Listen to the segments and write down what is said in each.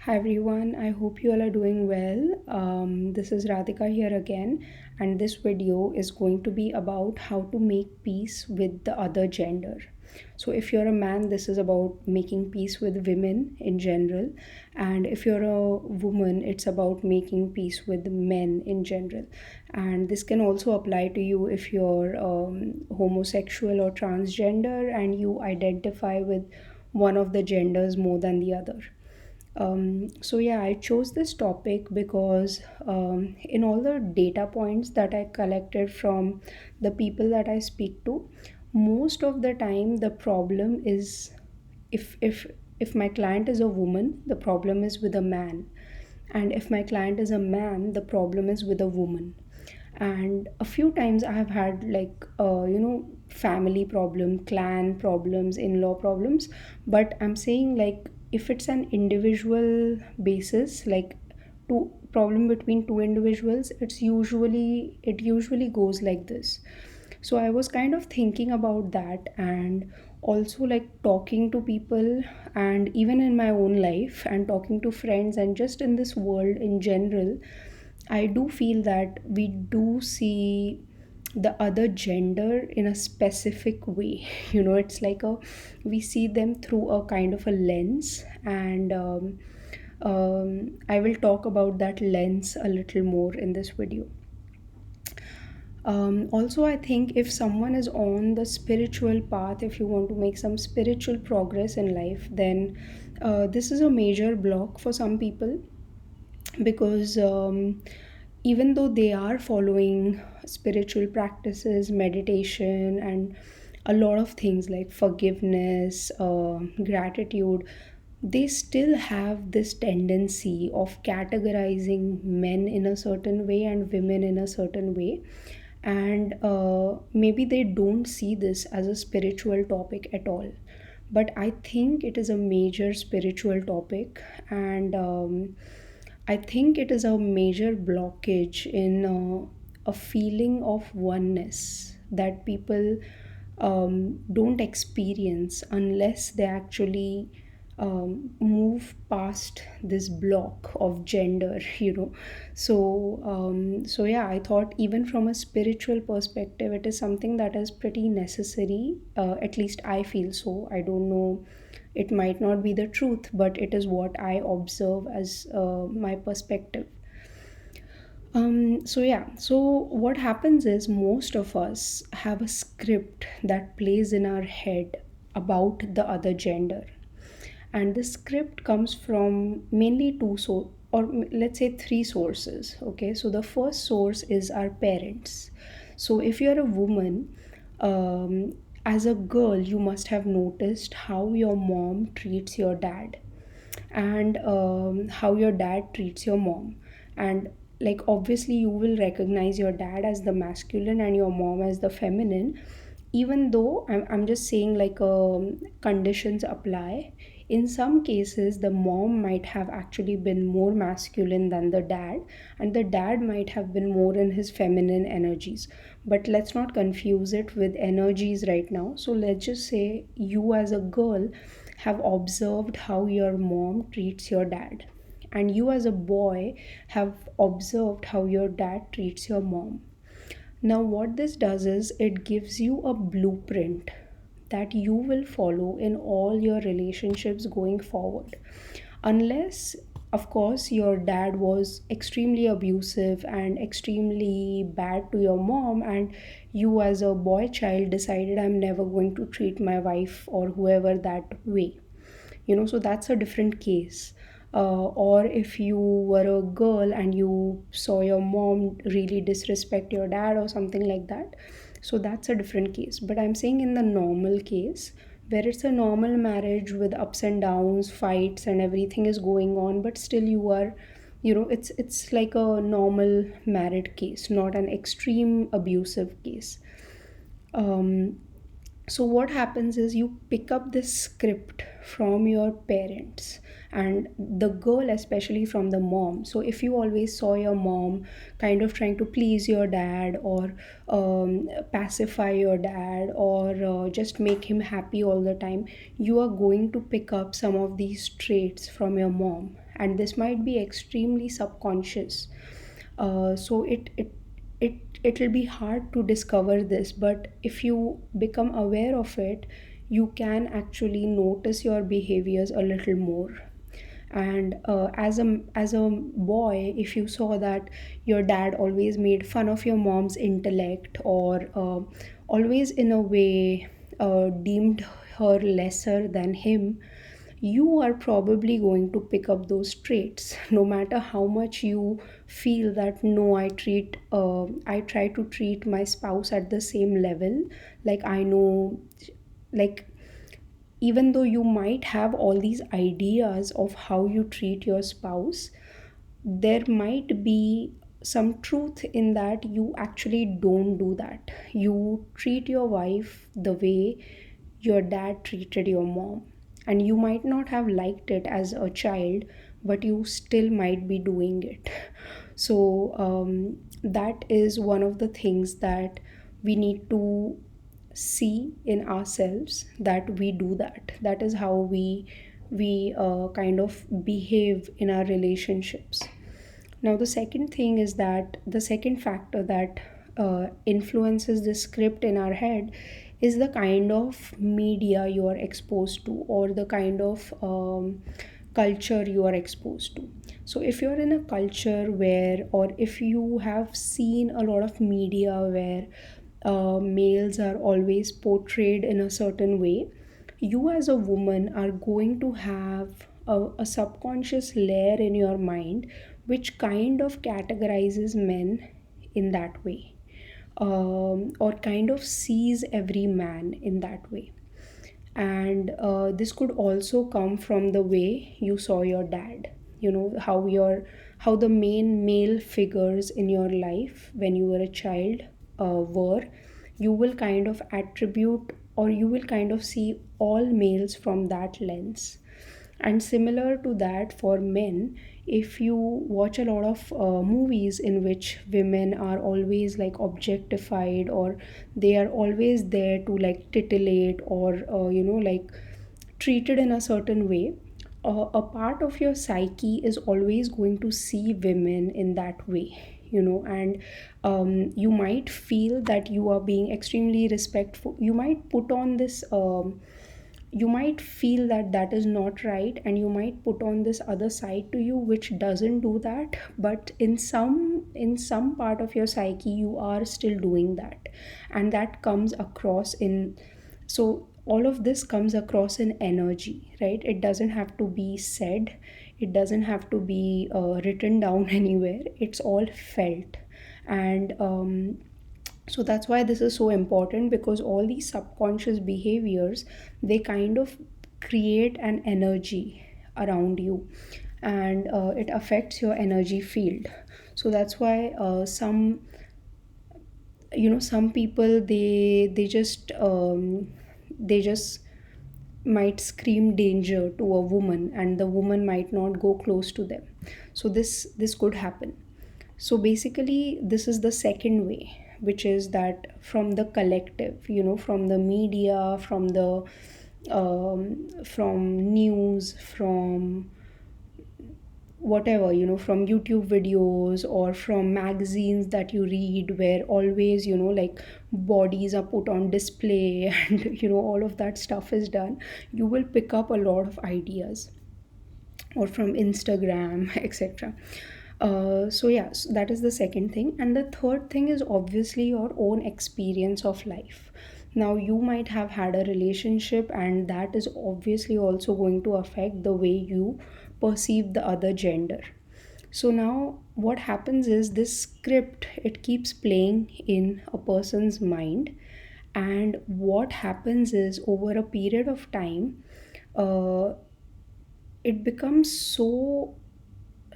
Hi everyone, I hope you all are doing well. This is Radhika here again, and this video is going to be about how to make peace with the other gender. So, if you're a man, this is about making peace with women in general, and if you're a woman, it's about making peace with men in general. And this can also apply to you if you're homosexual or transgender and you identify with one of the genders more than the other. So yeah, I chose this topic because in all the data points that I collected from the people that I speak to, most of the time the problem is if my client is a woman, the problem is with a man, and if my client is a man, the problem is with a woman. And a few times I have had family problem, clan problems, in-law problems, but I'm saying like if it's an individual basis, like two problem between two individuals, it usually goes like this. So I was kind of thinking about that, and also like talking to people, and even in my own life and talking to friends and just in this world in general, I do feel that we do see the other gender in a specific way. It's like we see them through a kind of a lens, and I will talk about that lens a little more in this video. Also, I think if someone is on the spiritual path, if you want to make some spiritual progress in life, then this is a major block for some people, because even though they are following spiritual practices, meditation, and a lot of things like forgiveness, gratitude, they still have this tendency of categorizing men in a certain way and women in a certain way. And maybe they don't see this as a spiritual topic at all, but I think it is a major spiritual topic. And I think it is a major blockage in a feeling of oneness that people don't experience unless they actually move past this block of gender. So yeah, I thought even from a spiritual perspective, it is something that is pretty necessary. At least I feel so. I don't know, it might not be the truth, but it is what I observe as my perspective. So yeah, so what happens is most of us have a script that plays in our head about the other gender, and the script comes from mainly let's say three sources. Okay, so the first source is our parents. So if you're a woman, um, as a girl, you must have noticed how your mom treats your dad, and how your dad treats your mom. And like obviously you will recognize your dad as the masculine and your mom as the feminine, even though I'm just saying like conditions apply. In some cases the mom might have actually been more masculine than the dad, and the dad might have been more in his feminine energies. But let's not confuse it with energies right now. So let's just say you as a girl have observed how your mom treats your dad, and you as a boy have observed how your dad treats your mom. Now, what this does is it gives you a blueprint that you will follow in all your relationships going forward. Unless, of course, your dad was extremely abusive and extremely bad to your mom, and you, as a boy child, decided, I'm never going to treat my wife or whoever that way. So that's a different case. Or if you were a girl and you saw your mom really disrespect your dad or something like that, so that's a different case. But I'm saying in the normal case, where it's a normal marriage with ups and downs, fights, and everything is going on, but still you are, it's like a normal married case, not an extreme abusive case. um, So what happens is you pick up this script from your parents, and the girl especially from the mom. So if you always saw your mom kind of trying to please your dad, or pacify your dad, or just make him happy all the time, you are going to pick up some of these traits from your mom, and this might be extremely subconscious. So it will be hard to discover this, but if you become aware of it, you can actually notice your behaviors a little more. And as a boy, if you saw that your dad always made fun of your mom's intellect, or always in a way deemed her lesser than him, you are probably going to pick up those traits, no matter how much you feel that no, I try to treat my spouse at the same level. Like, I know, like, even though you might have all these ideas of how you treat your spouse, there might be some truth in that you actually don't do that. You treat your wife the way your dad treated your mom, and you might not have liked it as a child, but you still might be doing it. So that is one of the things that we need to see in ourselves, that we do that. That is how we kind of behave in our relationships. Now, the second thing is that the second factor that influences the script in our head is the kind of media you are exposed to, or the kind of culture you are exposed to. So, if you're in a culture where, or if you have seen a lot of media where males are always portrayed in a certain way, you as a woman are going to have a subconscious layer in your mind which kind of categorizes men in that way, or kind of sees every man in that way. And this could also come from the way you saw your dad. You know how the main male figures in your life when you were a child were. You will kind of attribute, or you will kind of see all males from that lens. And similar to that for men, if you watch a lot of movies in which women are always like objectified, or they are always there to like titillate, or like treated in a certain way, a part of your psyche is always going to see women in that way. And you might feel that you are being extremely respectful. You might put on this you might feel that that is not right, and you might put on this other side to you which doesn't do that, but in some part of your psyche you are still doing that. And that comes across in, so all of this comes across in energy, right? It doesn't have to be said, it doesn't have to be written down anywhere, it's all felt. And so that's why this is so important, because all these subconscious behaviors, they kind of create an energy around you, and it affects your energy field. So that's why some people, they just might scream danger to a woman, and the woman might not go close to them. So this could happen. So basically this is the second way, which is that from the collective, from the media, from news, from whatever, from YouTube videos, or from magazines that you read, where always, like, bodies are put on display and all of that stuff is done. You will pick up a lot of ideas, or from Instagram etc. So yeah, so that is the second thing. And the third thing is obviously your own experience of life. Now, you might have had a relationship, and that is obviously also going to affect the way you perceive the other gender. So now what happens is, this script, it keeps playing in a person's mind. And what happens is, over a period of time, uh, it becomes so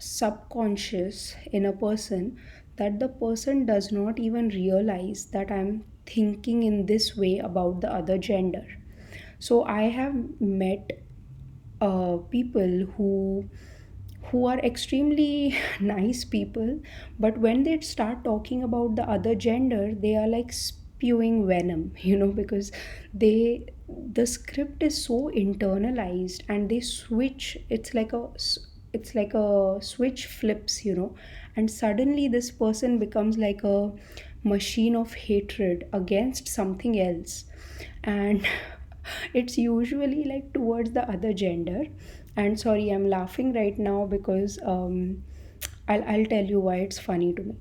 subconscious in a person that the person does not even realize that I'm thinking in this way about the other gender. So I have met people who are extremely nice people, but when they start talking about the other gender, they are like spewing venom, because they the script is so internalized, and they switch. It's like a switch flips, and suddenly this person becomes like a machine of hatred against something else. And it's usually like towards the other gender. And sorry, I'm laughing right now because I'll tell you why it's funny to me.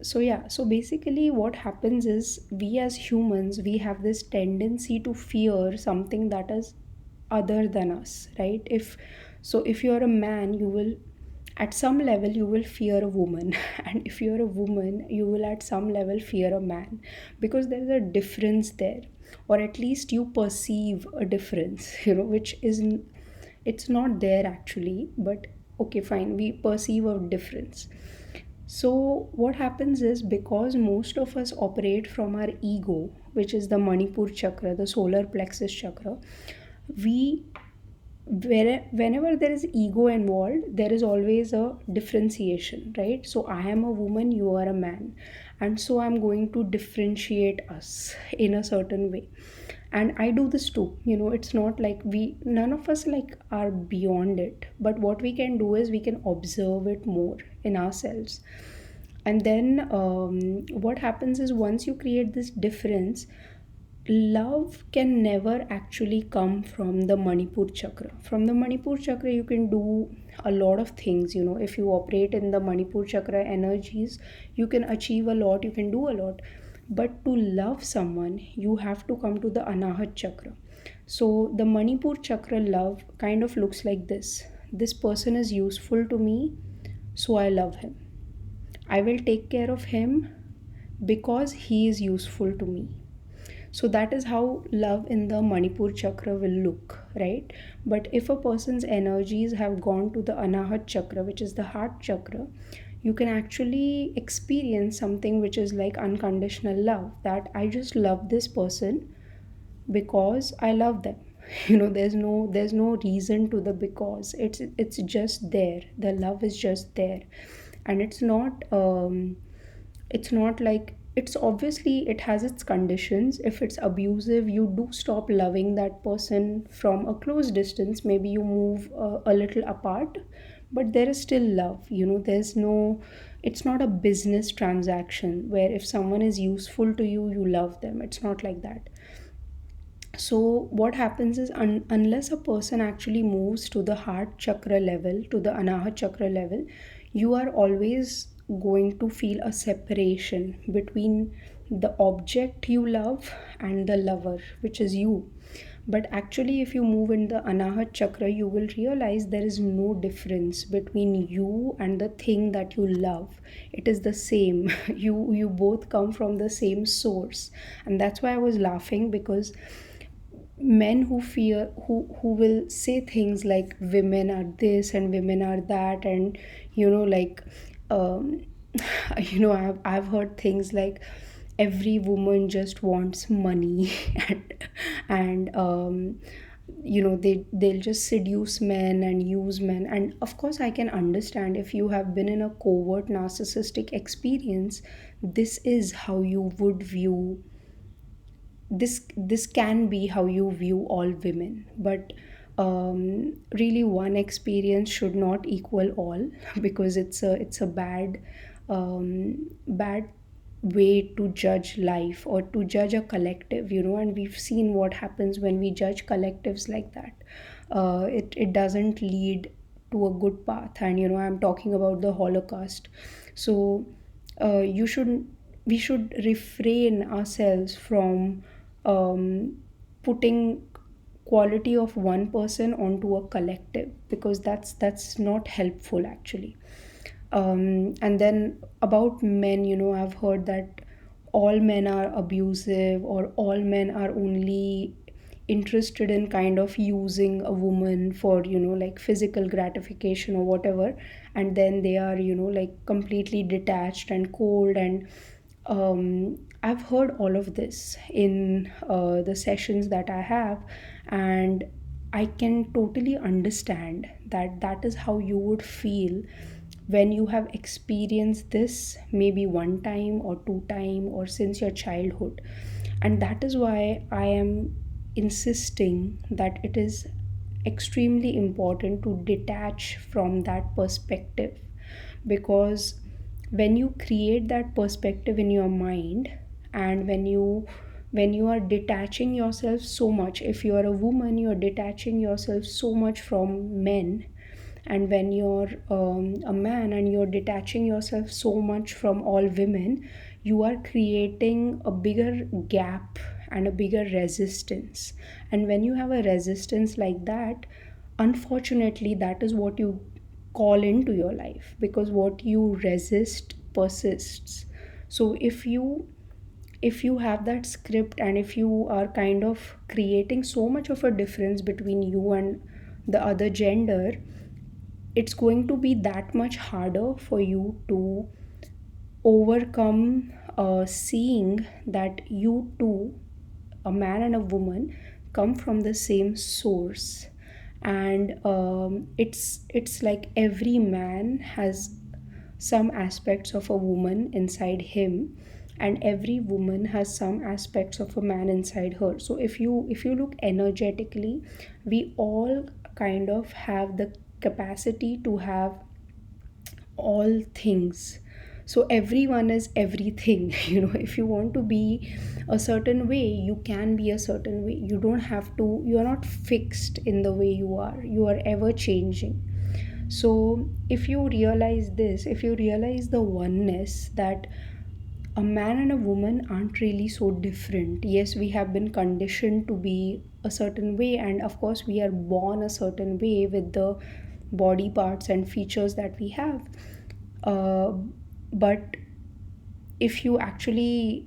So yeah, so basically what happens is, we as humans, we have this tendency to fear something that is other than us, right? If you're a man, you will, at some level, you will fear a woman. And if you're a woman, you will at some level fear a man, because there's a difference there, or at least you perceive a difference, which isn't, it's not there actually, but okay, fine, we perceive a difference. So, what happens is, because most of us operate from our ego, which is the Manipur chakra, the solar plexus chakra, we, whenever there is ego involved, there is always a differentiation, right? So I am a woman, you are a man, and so I'm going to differentiate us in a certain way. And I do this too, it's not like we, none of us like are beyond it, but what we can do is we can observe it more in ourselves. And then what happens is, once you create this difference, love can never actually come from the Manipur chakra. From the Manipur chakra, you can do a lot of things. If you operate in the Manipur chakra energies, you can achieve a lot, you can do a lot. But to love someone, you have to come to the Anahat chakra. So the Manipur chakra love kind of looks like this: this person is useful to me, so I love him. I will take care of him because he is useful to me. So that is how love in the Manipur chakra will look, right? But if a person's energies have gone to the Anahat chakra, which is the heart chakra, you can actually experience something which is like unconditional love, that I just love this person because I love them. There's no reason to the because. It's just there. The love is just there. And it's not like, it's obviously, it has its conditions. If it's abusive, you do stop loving that person from a close distance, maybe you move a little apart, but there is still love. There's no, it's not a business transaction where if someone is useful to you, you love them. It's not like that. So what happens is, unless a person actually moves to the heart chakra level, to the Anahat chakra level, you are always going to feel a separation between the object you love and the lover, which is you. But actually, if you move in the Anahat chakra, you will realize there is no difference between you and the thing that you love. It is the same. You both come from the same source. And that's why I was laughing, because men who fear, who will say things like women are this and women are that, and like um I've heard things like every woman just wants money. And they'll just seduce men and use men. And of course, I can understand, if you have been in a covert narcissistic experience, this is how you would view, this can be how you view all women. But really, one experience should not equal all, because it's a bad way to judge life, or to judge a collective. And we've seen what happens when we judge collectives like that. It doesn't lead to a good path. And I'm talking about the Holocaust. So you should we should refrain ourselves from putting quality of one person onto a collective, because that's not helpful actually. And then about men, I've heard that all men are abusive, or all men are only interested in kind of using a woman for like physical gratification or whatever. And then they are like completely detached and cold. And I've heard all of this in the sessions that I have, and I can totally understand that that is how you would feel when you have experienced this maybe one time or two time or since your childhood. And that is why I am insisting that it is extremely important to detach from that perspective, because when you create that perspective in your mind, and when you are detaching yourself so much, if you are a woman, you are detaching yourself so much from men, and when you're a man and you're detaching yourself so much from all women, you are creating a bigger gap and a bigger resistance. And when you have a resistance like that, unfortunately that is what you call into your life, because what you resist persists. So if you have that script, and if you are kind of creating so much of a difference between you and the other gender, it's going to be that much harder for you to overcome seeing that you two, a man and a woman, come from the same source. And it's like every man has some aspects of a woman inside him, and every woman has some aspects of a man inside her. So if you look energetically, we all kind of have the capacity to have all things. So everyone is everything. If you want to be a certain way, you can be a certain way. You don't have to, you are not fixed in the way you are. You are ever changing. So if you realize this, if you realize the oneness, that a man and a woman aren't really so different. Yes, we have been conditioned to be a certain way, and of course we are born a certain way with the body parts and features that we have. But if you actually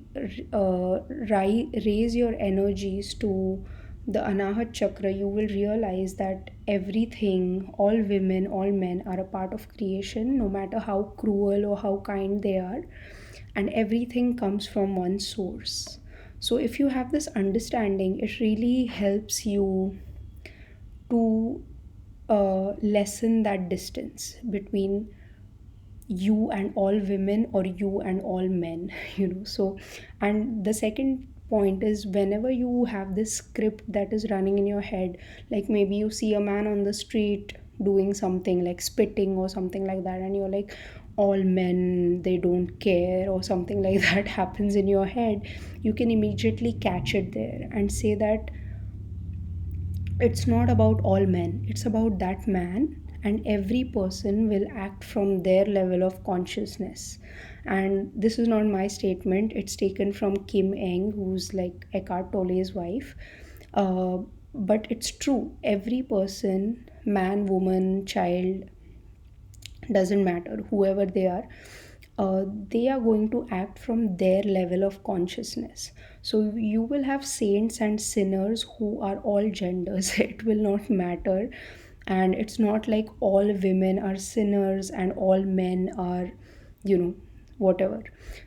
raise your energies to the Anahat Chakra, you will realize that everything, all women, all men are a part of creation, no matter how cruel or how kind they are, and everything comes from one source. So, if you have this understanding, it really helps you to lessen that distance between you and all women or you and all men. So, and the second point is, whenever you have this script that is running in your head, like maybe you see a man on the street doing something like spitting or something like that, and you're like, all men, they don't care, or something like that happens in your head, you can immediately catch it there and say that it's not about all men, it's about that man, and every person will act from their level of consciousness. And this is not my statement, it's taken from Kim Eng, who's like Eckhart Tolle's wife. uh, but it's true, every person, man, woman, child, doesn't matter, whoever they are going to act from their level of consciousness. So you will have saints and sinners who are all genders. It will not matter. And it's not like all women are sinners and all men are, you know, whatever.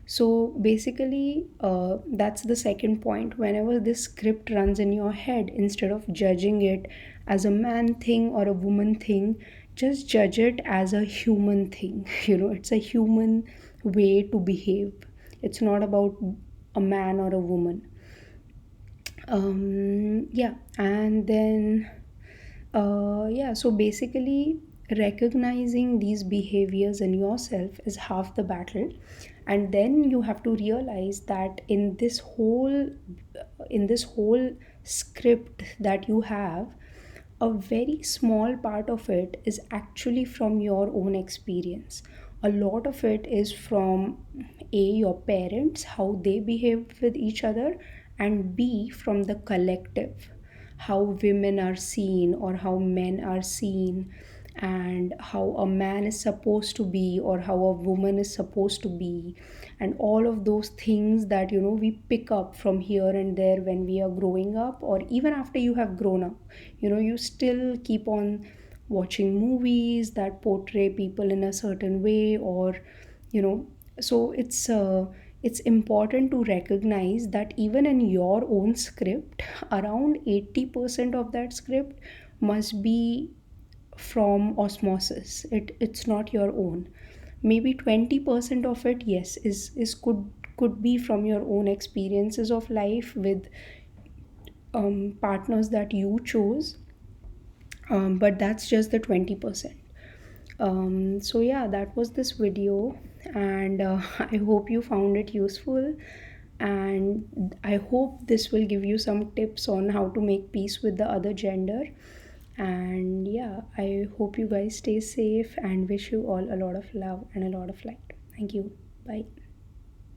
So basically, that's the second point. Whenever this script runs in your head, instead of judging it as a man thing or a woman thing, just judge it as a human thing. It's a human way to behave. It's not about a man or a woman. Yeah, and then yeah, so basically, recognizing these behaviors in yourself is half the battle. And then you have to realize that in this whole script that you have, a very small part of it is actually from your own experience. A lot of it is from A, your parents, how they behave with each other, and B, from the collective, how women are seen or how men are seen, and how a man is supposed to be or how a woman is supposed to be, and all of those things that we pick up from here and there when we are growing up, or even after you have grown up. You still keep on watching movies that portray people in a certain way, or you know so it's it's important to recognize that even in your own script, around 80% of that script must be from osmosis. It's not your own. Maybe 20% of it, yes, is could be from your own experiences of life with partners that you chose, but that's just the 20%. So yeah, that was this video, and I hope you found it useful, and I hope this will give you some tips on how to make peace with the other gender. And yeah, I hope you guys stay safe and wish you all a lot of love and a lot of light. Thank you. Bye.